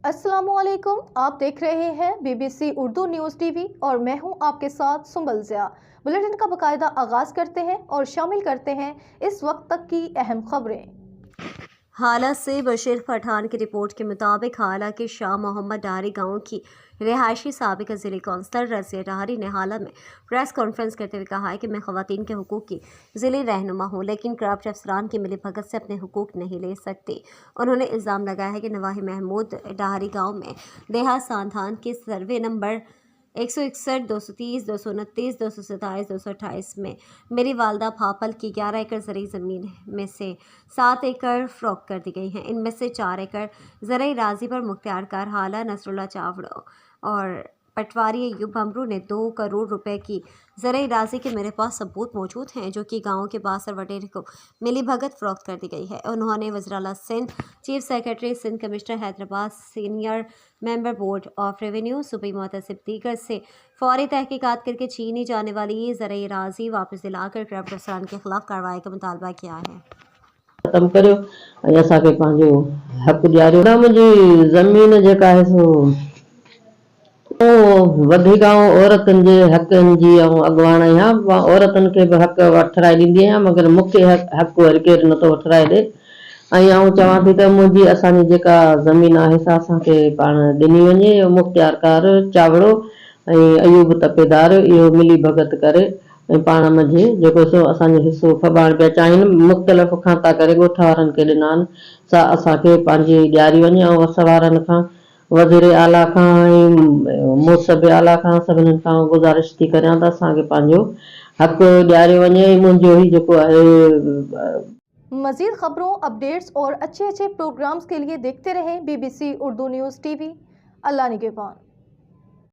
अस्सलामुअलैकुम, आप देख रहे हैं BBC उर्दू न्यूज़ टीवी और मैं हूं आपके साथ सुंबल ज़िया। बुलेटिन का बाकायदा आगाज़ करते हैं और शामिल करते हैं इस वक्त तक की अहम खबरें। हाला से बशीर पठान की रिपोर्ट के मुताबिक हाला के शाह मोहम्मद डारी गांव की रिहायशी साबिक ज़िले कौंसलर रज़िया डारी ने हाला में प्रेस कॉन्फ्रेंस करते हुए कहा है कि मैं ख़वातीन के हुकूक़ की ज़िले रहनुमा हूँ, लेकिन करप्ट अफसरान की मिली भगत से अपने हुकूक़ नहीं ले सकती। उन्होंने इल्ज़ाम लगाया है कि नवाही महमूद डारी गाँव में देहात सांधान के सर्वे नंबर 161, 230, 229, 227, 228 में मेरी वालदा भापल की 11 एकड़ ज़रूरी ज़मीन में से 7 एकड़ फ़रोख्त कर दी गई हैं। इनमें से 4 एकड़ ज़रूरी राज़ी पर मुख्तियारकार हाला नसरुल्ला चावड़ो और पटवारी अयूब अमरू ने 2 करोड़ रुपए की ज़रूरी राज़ी के मेरे पास सबूत मौजूद हैं, जो कि गाँव के बासर वडेरे को मिली भगत फ़रोख्त कर दी गई है। उन्होंने वज़ीर-ए-आला Sindh, chief secretary Sindh, commissioner Hyderabad, senior member board of revenue, सूबाई मुतसिब दीगर से फौरी तहकीकात करके छीनी जाने वाली ज़रूरी राज़ी वापस दिलाकर करप्ट अफसरान के खिलाफ कार्रवाई का मुतालबा किया है। खत्म करियो ऐं असांखे पंहिंजो हक़ ॾियारियो। न मुंहिंजी ज़मीन जेका आहे सो वधीक औरतुनि जे हक़नि जी ऐं अॻुवाण आहियां। मां औरतुनि खे बि हक़ वठराए ॾींदी आहियां, मगर मूंखे हक़ वरी केरु नथो वठराए ॾे। ऐं आउं चवां थी त मुंहिंजी असांजी जेका ज़मीन आहे सा असांखे पाण ॾिनी वञे। मुख्तियारकार चावड़ो ऐं अयूब तपेदार इहो मिली भगत करे ऐं पाण मंझि जेको सो असांजो हिसो खबाइण पिया चाहिनि, मुख़्तलिफ़ खाता करे ॻोठ वारनि खे ॾिना आहिनि, सा असांखे पंहिंजी ॾियारी वञे। ऐं असवारनि खां, वज़ीर आला खां ऐं मुसब आला खां सभिनीनि खां गुज़ारिश थी करियां त असांखे पंहिंजो हक़ ॾियारियो वञे। मुंहिंजो ई जेको आहे। मज़ीद खबरों, अपडेट्स और अच्छे प्रोग्राम्स के लिए देखते रहें BBC उर्दू न्यूज़ टीवी। अल्लाह निगहबान।